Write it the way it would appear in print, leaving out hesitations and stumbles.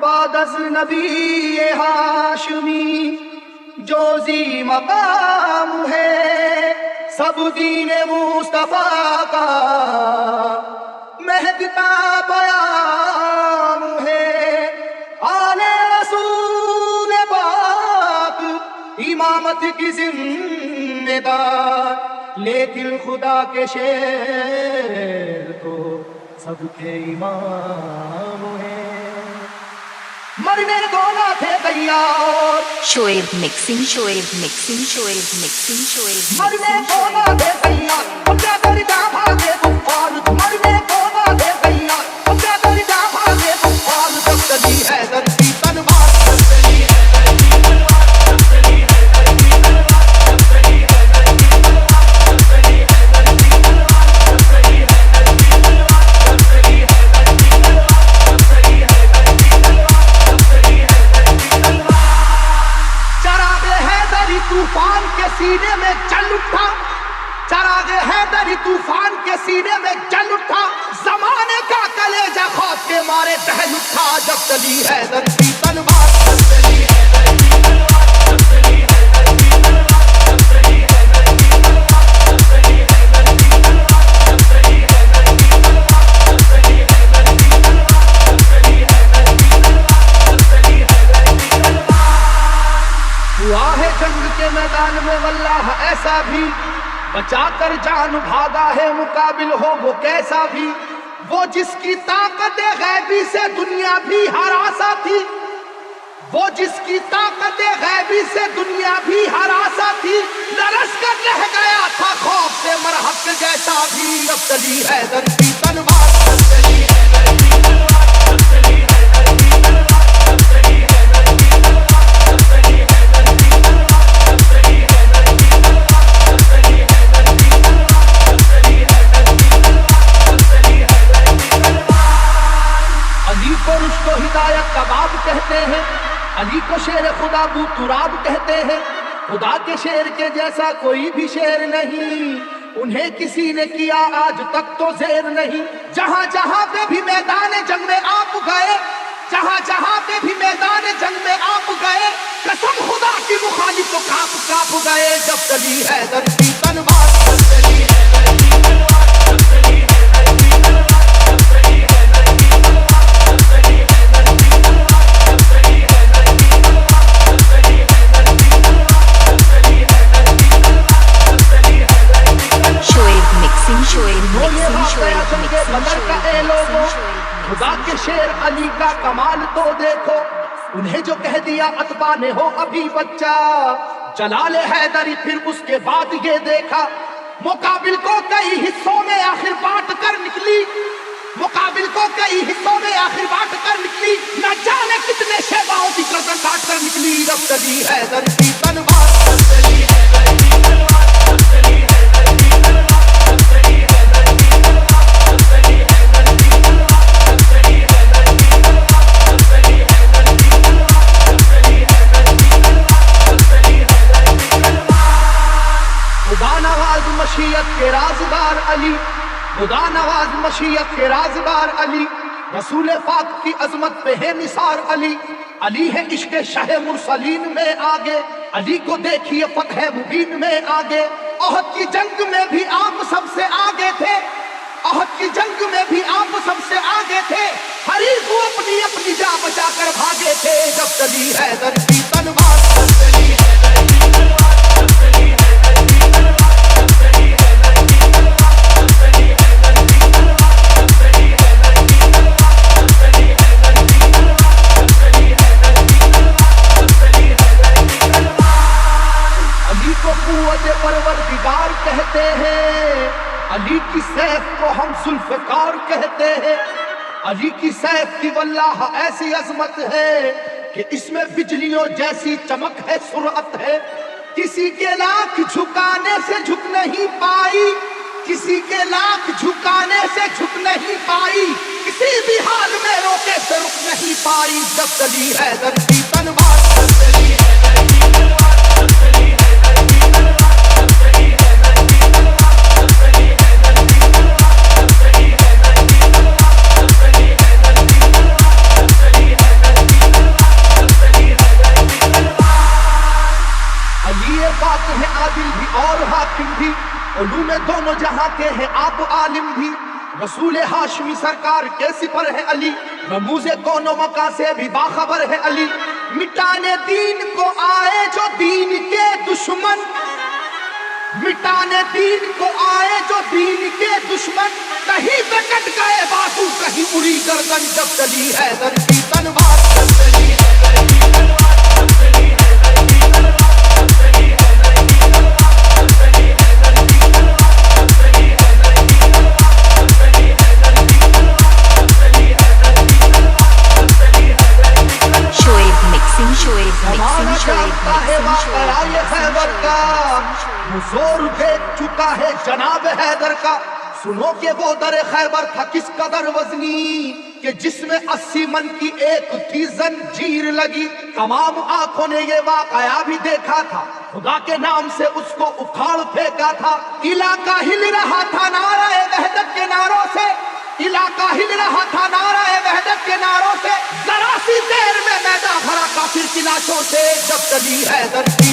बादस नबी ये हाशमी जोजी मकाम है, सब दीन मुस्तफा का महकता बयाम है। आले रसूल पाक इमामत की जिम्मेदार, लेकिन खुदा के शेर तो सबके इमाम है। मरने को ना थे तैयार, Shoaib mixing, Shoaib mixing, Shoaib mixing, Shoaib मरने को ना थे तैयार, अब क्या कर जा भागे कुफार। मरने को ना थे तैयार, अब क्या कर जा भागे कुफार। जब चली है धरती तलवार, जब चली है धरती तलवार, जब चली है धरती तलवार, जब चली है धरती तलवार, जब चली है धरती तलवार, जब चली है धरती तलवार, जब चली है धरती तलवार, जब चली है धरती तलवार, जब चली है धरती तलवार। चरागे हैदरी तूफान के सीने में जल उठा, चरागे हैदरी तूफान के सीने में जल उठा। जमाने का कलेजा खौफ के मारे दहल उठा। जब चली है धरती तलवार, जब चली है धरती तलवार, जब चली है धरती तलवार, जब चली है धरती तलवार, जब चली है धरती तलवार, जब चली है धरती तलवार, जब चली है धरती तलवार, जब चली है धरती तलवार, जब चली है धरती तलवार। हुआ है जंग के मैदान में वल्लाह ऐसा भी, बचा कर जान भागा है मुकाबिल हो वो कैसा भी। वो जिसकी ताकत गैबी से दुनिया भी हरासा थी, वो जिसकी ताकत गैबी से दुनिया भी हरासा थी। लरस कर रह गया था खौफ से मरहक जैसा भी। अब चली है धरती तलवार, अब चली है धरती तलवार, अब चली है धरती तलवार, अब चली है धरती तलवार, अब चली है धरती तलवार, अब चली है धरती तलवार, अब चली है धरती तलवार, अब चली है धरती तलवार, अब चली है धरती तलवार। अली को रुश्तो हिदायत का बाब कहते हैं, अली को शेर खुदा बू तुराब कहते हैं। खुदा के शेर के जैसा कोई भी शेर नहीं, उन्हें किसी ने किया आज तक तो ज़ेर नहीं। जहां जहां पे भी मैदान जंग में आप गए, जहां जहां पे भी मैदान जंग में आप गए, कसम खुदा की मुखालिफ तो कांप कांप गए। जब चली है धरती तलवार, जब चली है धरती तलवार, जब चली है धरती तलवार, जब चली है धरती तलवार, जब चली है धरती तलवार, जब चली है धरती तलवार, जब चली है धरती तलवार, जब चली है धरती तलवार, जब चली है धरती तलवार। शोएब मिक्सिंग, शोएब वो ये मिक्सिंग, वाक़या शोएब जंगे मिक्सिंग, बदर का ए लोगों, खुदा के शेर अली का कमाल तो देखो। उन्हें जो कह दिया अतबा ने हो अभी बच्चा, जलाले हैदरी फिर उसके बाद ये देखा। मुकाबिल को कई हिस्सों में आखिर बांट कर निकली, मुकाबिल को कई हिस्सों में आखिर बांट कर निकली। न जाने कितने शेबाओं की गर्दन काट कर निकली। जब चली है धरती तलवार, जब चली है धरती तलवार, जब चली है धरती तलवार, जब चली है धरती तलवार, जब चली है धरती तलवार, जब चली है धरती तलवार, जब चली है धरती तलवार, जब चली है धरती तलवार, जब चली है धरती तलवार। खुदा नवाज मशीयत के राज़दार अली, खुदा नवाज मशीयत के राज़दार अली। रसूल पाक की अजमत पे है निसार अली। अली है इश्क़ शाह मुरसलीन में आगे, अली को देखिए फतह मुबीन में आगे। ओहद की जंग में भी आप सबसे आगे थे, ओहद की जंग में भी आप सबसे आगे थे। हरीफ को अपनी अपनी जान बचा कर भागे थे। जब चली है धरती तलवार, जब चली है धरती तलवार, जब चली है धरती तलवार, जब चली है धरती तलवार, जब चली है धरती तलवार, जब चली है धरती तलवार, जब चली है धरती तलवार, जब चली है धरती तलवार, जब चली है धरती तलवार। अली को कुव्वत परवरदिगार कहते हैं, अली की सैफ को हम जुल्फ़कार कहते हैं। अली की सैफ की वल्लाह ऐसी अजमत है कि इसमें बिजलियों जैसी चमक है, सुरअत है। किसी के लाख झुकाने से झुक नहीं पाई, किसी के लाख झुकाने से झुक नहीं पाई। किसी भी हाल में रोके से रुक नहीं पाई। जब चली है धरती तलवार, जब चली है धरती तलवार, जब चली है धरती तलवार, जब पाक है आदिल भी और हाकिम भी, उलूम में दोनों जहां के हैं आप आलिम भी। रसूल हाशमी सरकार के सिपर है अली, रमूज़े कौनो मका से भी बाखबर है अली। मिटाने दीन को आए जो दीन के दुश्मन, मिटाने दीन को आए जो दीन के दुश्मन, कहीं पे कट गए बाजू कहीं उड़ी गर्दन, जब चली है दर की तलवार, जब चली है दर की तलवार, जब चली है दर की तलवार, जब चली है दर की तलवार, जब चली है दर की तलवार, जब चली है दर की तलवार, जब चली है दर की तलवार, जब चली है दर की तलवार, जब चली है दर की तलवार। Shoaib mixing, Shoaib ज़माना mixing, Shoaib जानता है mixing, वाक़या ये खैबर का, वो जोर देख चुका है जनाब हैदर का। सुनो कि वो दर खैबर था किस कदर वजनी, कि जिसमें 80 मन की एक थी जंजीर लगी। तमाम आंखों ने ये वाक़या भी देखा था, खुदा के नाम से उसको उखाड़ फेंका था। इलाका हिल रहा था नाराए वहदत के नारों से, इलाका हिल रहा था नाराए वहदत के नारों से। जरा सी देर में मैदान भरा काफिर की लाशों से, जब चली हैदर की